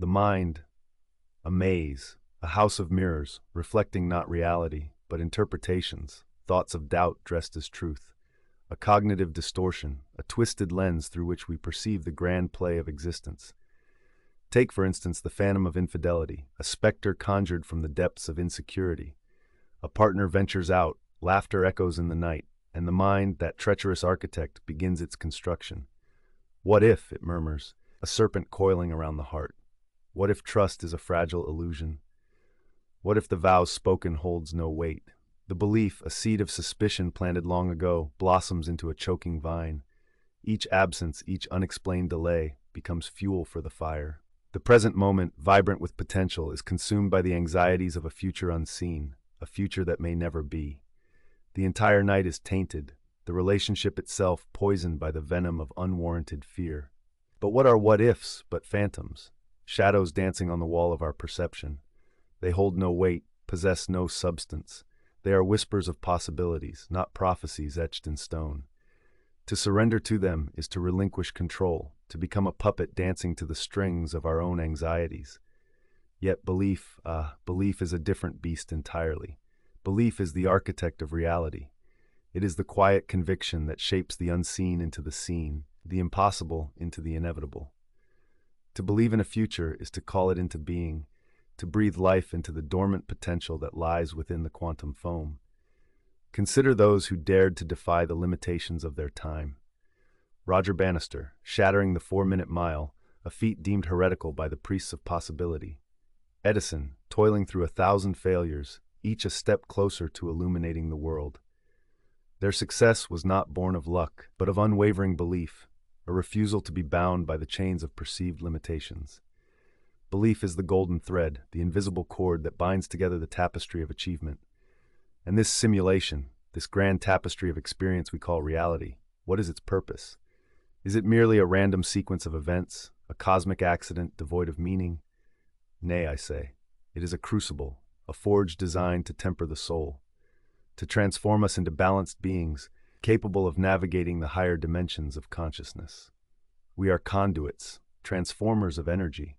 The mind, a maze, a house of mirrors, reflecting not reality, but interpretations, thoughts of doubt dressed as truth, a cognitive distortion, a twisted lens through which we perceive the grand play of existence. Take, for instance, the phantom of infidelity, a specter conjured from the depths of insecurity. A partner ventures out, laughter echoes in the night, and the mind, that treacherous architect, begins its construction. What if, it murmurs, a serpent coiling around the heart? What if trust is a fragile illusion? What if the vow spoken holds no weight? The belief, a seed of suspicion planted long ago, blossoms into a choking vine. Each absence, each unexplained delay, becomes fuel for the fire. The present moment, vibrant with potential, is consumed by the anxieties of a future unseen, a future that may never be. The entire night is tainted, the relationship itself poisoned by the venom of unwarranted fear. But what are what-ifs but phantoms? Shadows dancing on the wall of our perception. They hold no weight, possess no substance. They are whispers of possibilities, not prophecies etched in stone. To surrender to them is to relinquish control, to become a puppet dancing to the strings of our own anxieties. Yet belief is a different beast entirely. Belief is the architect of reality. It is the quiet conviction that shapes the unseen into the seen, the impossible into the inevitable. To believe in a future is to call it into being, to breathe life into the dormant potential that lies within the quantum foam. Consider those who dared to defy the limitations of their time. Roger Bannister, shattering the 4-minute mile, a feat deemed heretical by the priests of possibility. Edison, toiling through 1,000 failures, each a step closer to illuminating the world. Their success was not born of luck, but of unwavering belief, a refusal to be bound by the chains of perceived limitations. Belief is the golden thread, the invisible cord that binds together the tapestry of achievement. And this simulation, this grand tapestry of experience we call reality, what is its purpose? Is it merely a random sequence of events, a cosmic accident devoid of meaning? Nay, I say, it is a crucible, a forge designed to temper the soul, to transform us into balanced beings, capable of navigating the higher dimensions of consciousness. We are conduits, transformers of energy.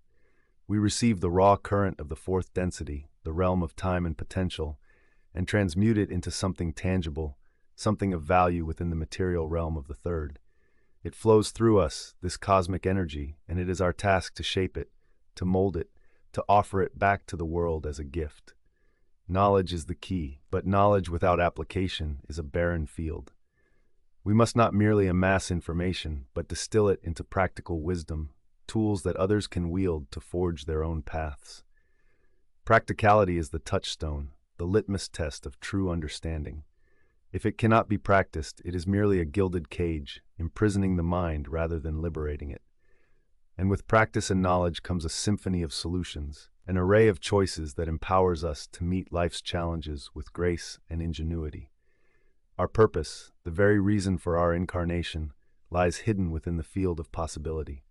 We receive the raw current of the fourth density, the realm of time and potential, and transmute it into something tangible, something of value within the material realm of the third. It flows through us, this cosmic energy, and it is our task to shape it, to mold it, to offer it back to the world as a gift. Knowledge is the key, but knowledge without application is a barren field. We must not merely amass information, but distill it into practical wisdom, tools that others can wield to forge their own paths. Practicality is the touchstone, the litmus test of true understanding. If it cannot be practiced, it is merely a gilded cage, imprisoning the mind rather than liberating it. And with practice and knowledge comes a symphony of solutions, an array of choices that empowers us to meet life's challenges with grace and ingenuity. Our purpose, the very reason for our incarnation, lies hidden within the field of possibility.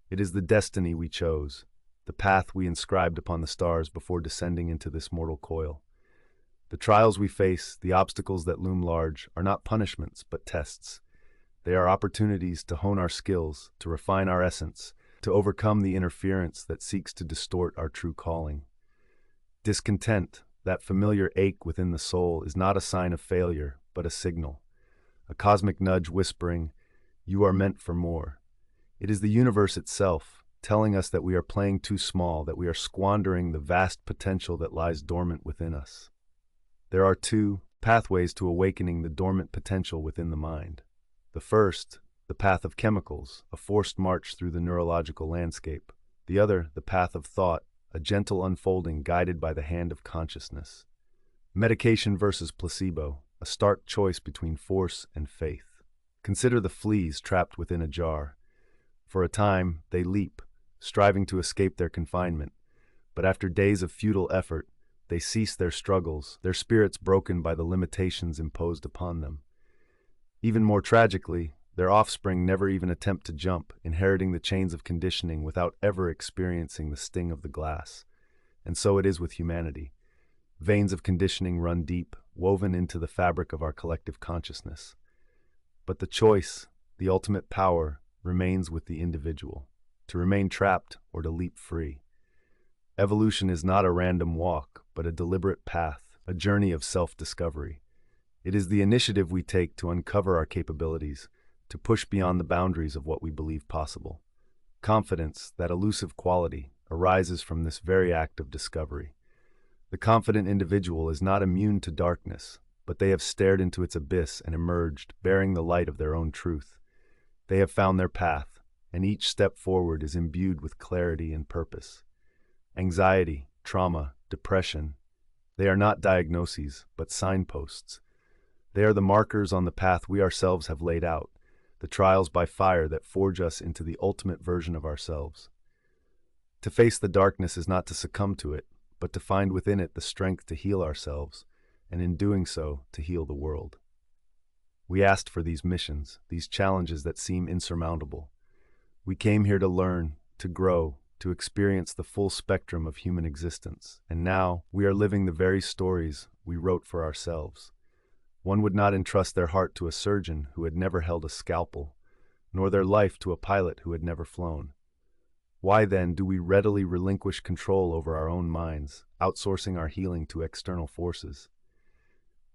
It is the destiny we chose, the path we inscribed upon the stars before descending into this mortal coil. The trials we face, the obstacles that loom large, are not punishments but tests. They are opportunities to hone our skills, to refine our essence, to overcome the interference that seeks to distort our true calling. Discontent, that familiar ache within the soul, is not a sign of failure, but a signal, a cosmic nudge whispering, "You are meant for more." It is the universe itself, telling us that we are playing too small, that we are squandering the vast potential that lies dormant within us. There are two pathways to awakening the dormant potential within the mind. The first, the path of chemicals, a forced march through the neurological landscape. The other, the path of thought, a gentle unfolding guided by the hand of consciousness. Medication versus placebo, a stark choice between force and faith. Consider the fleas trapped within a jar. For a time, they leap, striving to escape their confinement, but after days of futile effort, they cease their struggles, their spirits broken by the limitations imposed upon them. Even more tragically, their offspring never even attempt to jump, inheriting the chains of conditioning without ever experiencing the sting of the glass. And so it is with humanity. Veins of conditioning run deep, woven into the fabric of our collective consciousness. But the choice, the ultimate power, remains with the individual. to remain trapped, or to leap free. Evolution is not a random walk, but a deliberate path, a journey of self-discovery. It is the initiative we take to uncover our capabilities, to push beyond the boundaries of what we believe possible. Confidence, that elusive quality, arises from this very act of discovery. The confident individual is not immune to darkness, but they have stared into its abyss and emerged, bearing the light of their own truth. They have found their path, and each step forward is imbued with clarity and purpose. Anxiety, trauma, depression, they are not diagnoses, but signposts. They are the markers on the path we ourselves have laid out, the trials by fire that forge us into the ultimate version of ourselves. To face the darkness is not to succumb to it, but to find within it the strength to heal ourselves, and in doing so, to heal the world. We asked for these missions, these challenges that seem insurmountable. We came here to learn, to grow, to experience the full spectrum of human existence, and now we are living the very stories we wrote for ourselves. One would not entrust their heart to a surgeon who had never held a scalpel, nor their life to a pilot who had never flown. Why then do we readily relinquish control over our own minds, outsourcing our healing to external forces?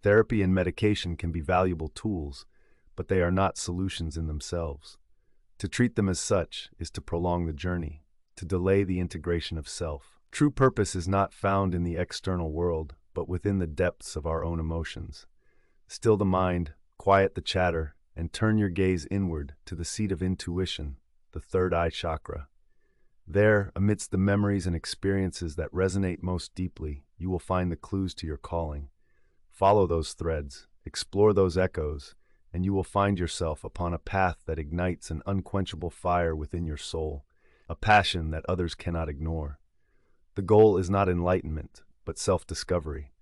Therapy and medication can be valuable tools, but they are not solutions in themselves. To treat them as such is to prolong the journey, to delay the integration of self. True purpose is not found in the external world, but within the depths of our own emotions. Still the mind, quiet the chatter, and turn your gaze inward to the seat of intuition, the third eye chakra. There, amidst the memories and experiences that resonate most deeply, you will find the clues to your calling. Follow those threads, explore those echoes, and you will find yourself upon a path that ignites an unquenchable fire within your soul, a passion that others cannot ignore. The goal is not enlightenment, but self-discovery.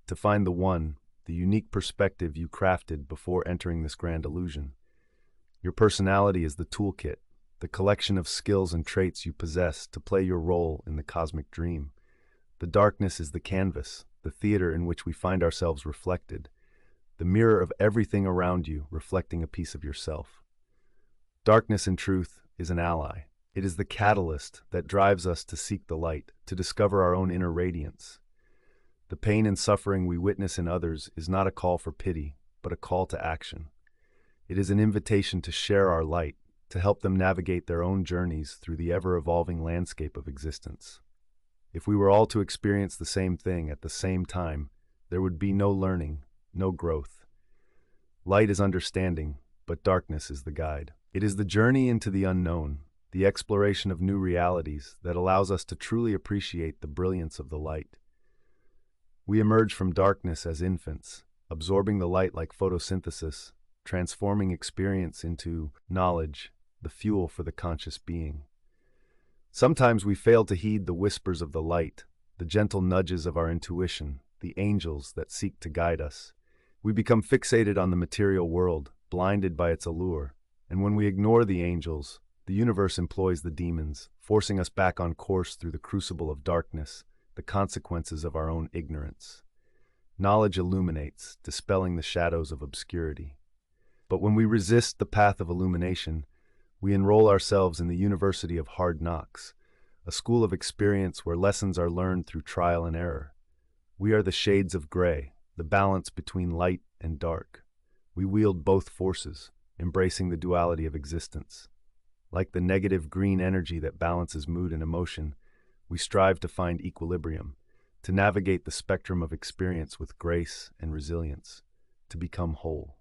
To find the one, the unique perspective you crafted before entering this grand illusion. Your personality is the toolkit, the collection of skills and traits you possess to play your role in the cosmic dream. The darkness is the canvas, the theater in which we find ourselves reflected, the mirror of everything around you reflecting a piece of yourself. Darkness, in truth, is an ally. It is the catalyst that drives us to seek the light, to discover our own inner radiance. The pain and suffering we witness in others is not a call for pity, but a call to action. It is an invitation to share our light, to help them navigate their own journeys through the ever-evolving landscape of existence. If we were all to experience the same thing at the same time, there would be no learning, no growth. Light is understanding, but darkness is the guide. It is the journey into the unknown, the exploration of new realities that allows us to truly appreciate the brilliance of the light. We emerge from darkness as infants, absorbing the light like photosynthesis, transforming experience into knowledge, the fuel for the conscious being. Sometimes we fail to heed the whispers of the light, the gentle nudges of our intuition, the angels that seek to guide us. We become fixated on the material world, blinded by its allure, and when we ignore the angels, the universe employs the demons, forcing us back on course through the crucible of darkness, the consequences of our own ignorance. Knowledge illuminates, dispelling the shadows of obscurity. But when we resist the path of illumination, we enroll ourselves in the University of Hard Knocks, a school of experience where lessons are learned through trial and error. We are the shades of gray, the balance between light and dark. We wield both forces, embracing the duality of existence. Like the negative green energy that balances mood and emotion, we strive to find equilibrium, to navigate the spectrum of experience with grace and resilience, to become whole.